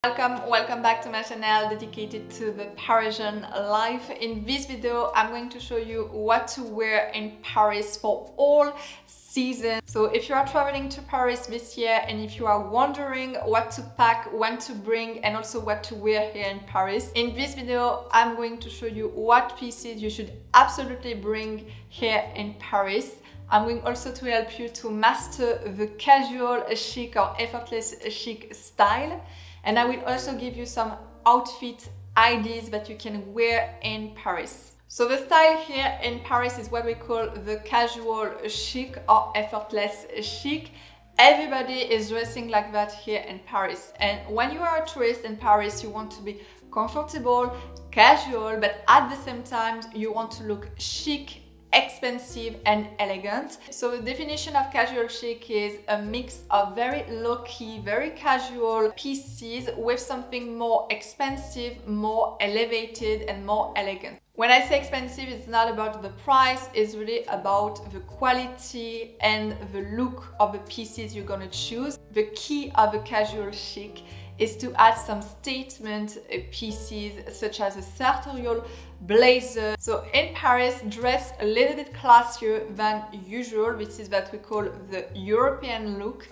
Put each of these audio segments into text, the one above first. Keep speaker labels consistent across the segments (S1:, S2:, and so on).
S1: Welcome back to my channel dedicated to the Parisian life. In this video, I'm going to show you what to wear in Paris for all seasons. So if you are traveling to Paris this year and if you are wondering what to pack, when to bring, and also what to wear here in Paris, in this video, I'm going to show you what pieces you should absolutely bring here in Paris. I'm going also to help you to master the casual chic or effortless chic style. And I will also give you some outfit ideas that you can wear in Paris. So the style here in Paris is what we call the casual chic or effortless chic. Everybody is dressing like that here in Paris. And when you are a tourist in Paris, you want to be comfortable, casual, but at the same time, you want to look chic, expensive and elegant. So the definition of casual chic is a mix of very low-key, very casual pieces with something more expensive, more elevated and more elegant. When I say expensive, it's not about the price, it's really about the quality and the look of the pieces you're gonna choose. The key of the casual chic is to add some statement pieces such as a sartorial blazer. So in Paris, dress a little bit classier than usual. This is what we call the European look,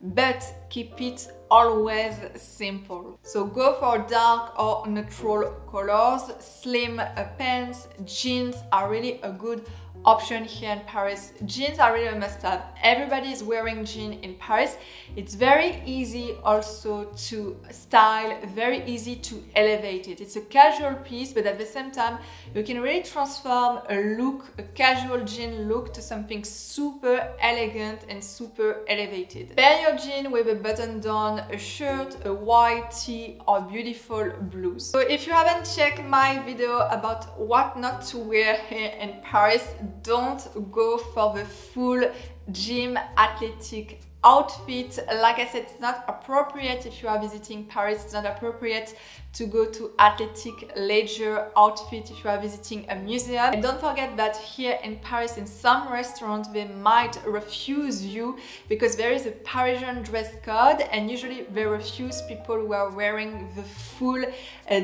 S1: but keep it always simple. So go for dark or neutral colors. Slim pants, jeans are really a good option here in Paris. Jeans are really a must-have. Everybody is wearing jeans in Paris. It's very easy also to style, very easy to elevate it. It's a casual piece, but at the same time, you can really transform a look, a casual jean look, to something super elegant and super elevated. Pair your jean with a button-down shirt, a white tee or beautiful blues. So if you haven't checked my video about what not to wear here in Paris, don't go for the full gym athletic outfit. Like I said, it's not appropriate if you are visiting Paris. It's not appropriate to go to athletic leisure outfit if you are visiting a museum. And don't forget that here in Paris, in some restaurants, they might refuse you because there is a Parisian dress code, and usually they refuse people who are wearing the full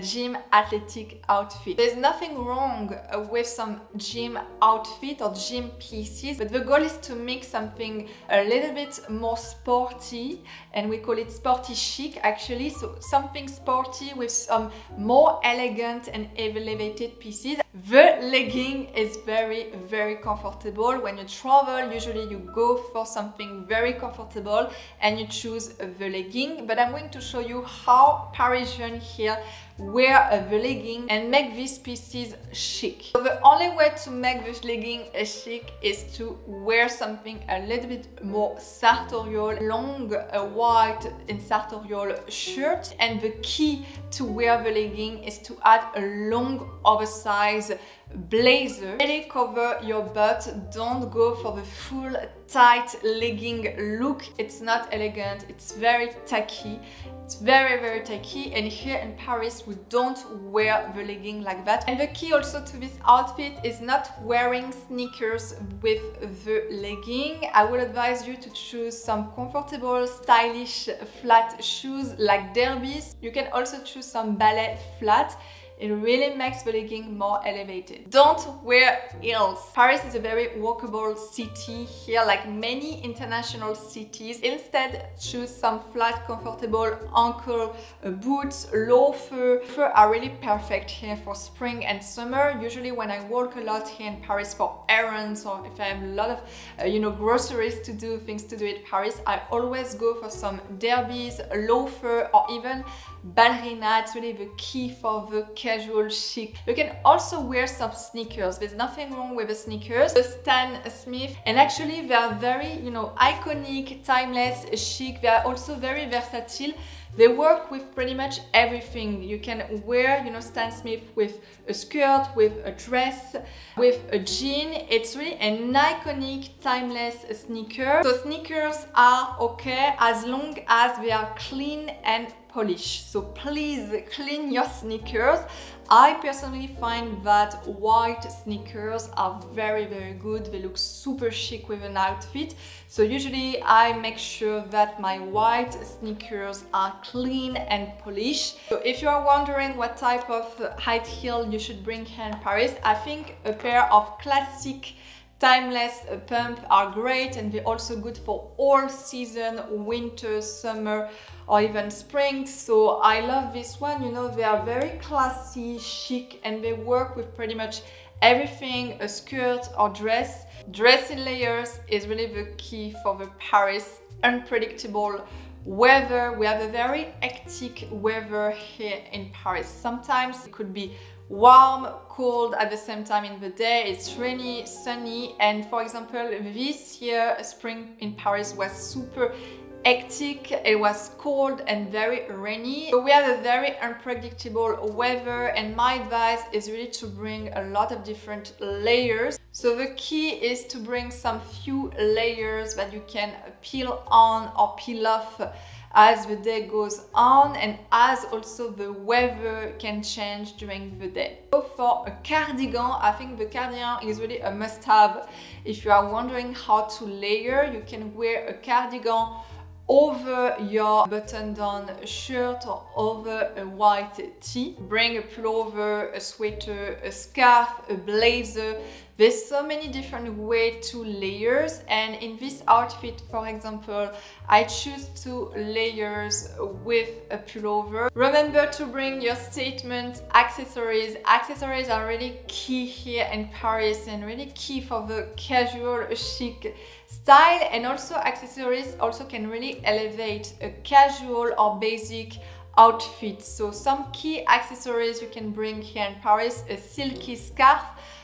S1: gym athletic outfit. There's nothing wrong with some gym outfit or gym pieces, but the goal is to make something a little bit more sporty, and we call it sporty chic actually. So something sporty with some more elegant and elevated pieces. The legging is very comfortable. When you travel, usually you go for something very comfortable and you choose the legging, but I'm going to show you how Parisians here wear the legging and make these pieces chic. So the only way to make this legging chic is to wear something a little bit more sartorial, long white and sartorial shirt, and the key to wear the legging is to add a long oversized blazer. Really cover your butt. Don't go for the full tight legging look. It's not elegant. It's very tacky. It's very tacky, and here in Paris we don't wear the legging like that. And the key also to this outfit is not wearing sneakers with the legging. I would advise you to choose some comfortable, stylish, flat shoes like derbies. You can also choose some ballet flat. It really makes the legging more elevated. Don't wear heels. Paris is a very walkable city here, like many international cities. Instead, choose some flat, comfortable ankle boots, loafers. Loafers are really perfect here for spring and summer. Usually when I walk a lot here in Paris for errands, or if I have a lot of groceries to do, things to do in Paris, I always go for some derbies, loafer, or even ballerina. It's really the key for the casual chic. You can also wear some sneakers. There's nothing wrong with the sneakers. The Stan Smith, and actually they are very, iconic, timeless, chic. They are also very versatile. They work with pretty much everything. You can wear, Stan Smith with a skirt, with a dress, with a jean. It's really an iconic, timeless sneaker. So sneakers are okay as long as they are clean and polish. So please clean your sneakers. I personally find that white sneakers are very good. They look super chic with an outfit. So usually I make sure that my white sneakers are clean and polished. So if you are wondering what type of high heel you should bring here in Paris, I think a pair of classic timeless pump are great, and they're also good for all season, winter, summer, or even spring. So I love this one. You know, they are very classy, chic, and they work with pretty much everything, a skirt or dress. Dress in layers is really the key for the Paris unpredictable weather. We have a very hectic weather here in Paris. Sometimes it could be warm, cold at the same time in the day. It's rainy, sunny, and for example, this year spring in Paris was super hectic. It was cold and very rainy. So we have a very unpredictable weather, and my advice is really to bring a lot of different layers. So the key is to bring some few layers that you can peel on or peel off as the day goes on, and as also the weather can change during the day. So for a cardigan, I think the cardigan is really a must-have. If you are wondering how to layer, you can wear a cardigan over your button-down shirt or over a white tee. Bring a pullover, a sweater, a scarf, a blazer. There's so many different ways to layers, and in this outfit, for example, I choose 2 layers with a pullover. Remember to bring your statement accessories. Accessories are really key here in Paris and really key for the casual chic style, and also accessories also can really elevate a casual or basic outfit. So some key accessories you can bring here in Paris: a silky scarf.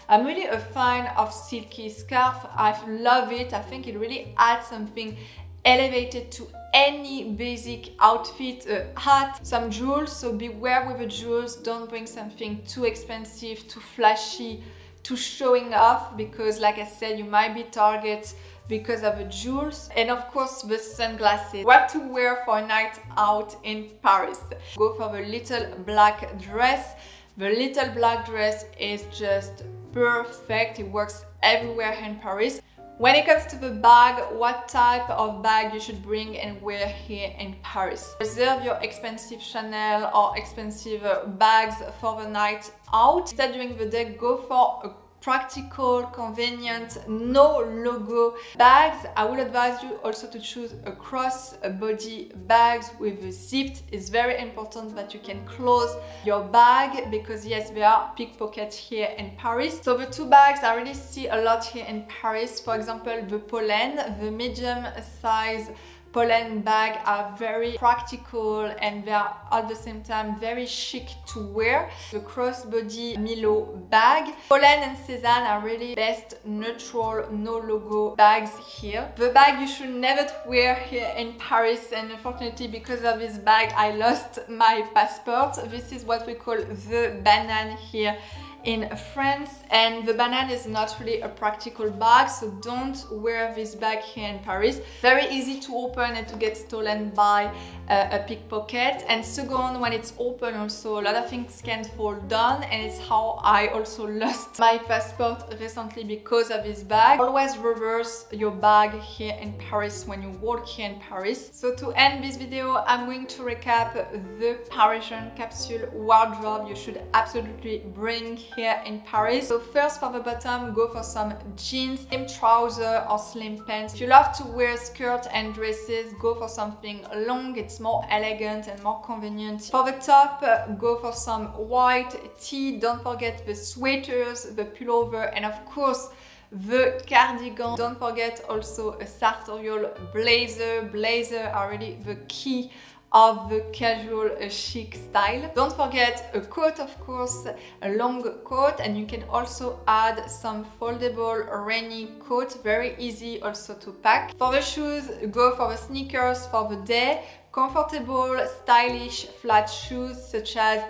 S1: I'm really a fan of silky scarf. I love it. I think it really adds something elevated to any basic outfit. A hat, some jewels, so beware with the jewels. Don't bring something too expensive, too flashy, too showing off, because like I said, you might be target because of the jewels. And of course the sunglasses. What to wear for a night out in Paris? Go for the little black dress. The little black dress is just perfect. It works everywhere in Paris. When it comes to the bag, what type of bag you should bring and wear here in Paris? Reserve your expensive Chanel or expensive bags for the night out. Instead, during the day, go for a practical, convenient, no logo bags. I would advise you also to choose a cross-body bags with a zipped. It's very important that you can close your bag, because yes, there are pickpockets here in Paris. So the 2 bags I really see a lot here in Paris, for example, the Pollen, the medium size Pollen bag are very practical, and they are at the same time very chic to wear. The crossbody Milo bag. Pollen and Cézanne are really best neutral, no logo bags here. The bag you should never wear here in Paris, and unfortunately because of this bag I lost my passport. This is what we call the banane here in France, and the banana is not really a practical bag, so don't wear this bag here in Paris. Very easy to open and to get stolen by a pickpocket. And second, when it's open also, a lot of things can fall down, and it's how I also lost my passport recently because of this bag. Always reverse your bag here in Paris when you walk here in Paris. So to end this video, I'm going to recap the Parisian capsule wardrobe you should absolutely bring here in Paris. So first, for the bottom, go for some jeans, slim trouser or slim pants. If you love to wear skirts and dresses, go for something long. It's more elegant and more convenient. For the top, go for some white tee. Don't forget the sweaters, the pullover, and of course the cardigan. Don't forget also a sartorial blazer. Blazers are really the key of the casual chic style. Don't forget a coat, of course, a long coat, and you can also add some foldable rainy coat, very easy also to pack. For the shoes, go for the sneakers for the day. Comfortable, stylish, flat shoes such as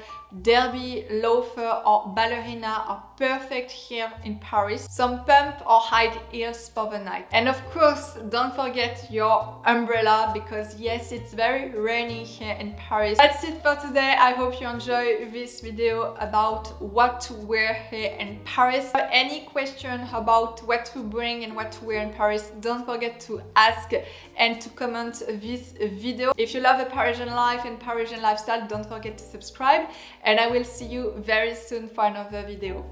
S1: derby, loafer or ballerina are perfect here in Paris. Some pump or high heels for the night. And of course, don't forget your umbrella because yes, it's very rainy here in Paris. That's it for today. I hope you enjoy this video about what to wear here in Paris. If you have any question about what to bring and what to wear in Paris, don't forget to ask and to comment this video. If you love the Parisian life and Parisian lifestyle, don't forget to subscribe, and I will see you very soon for another video.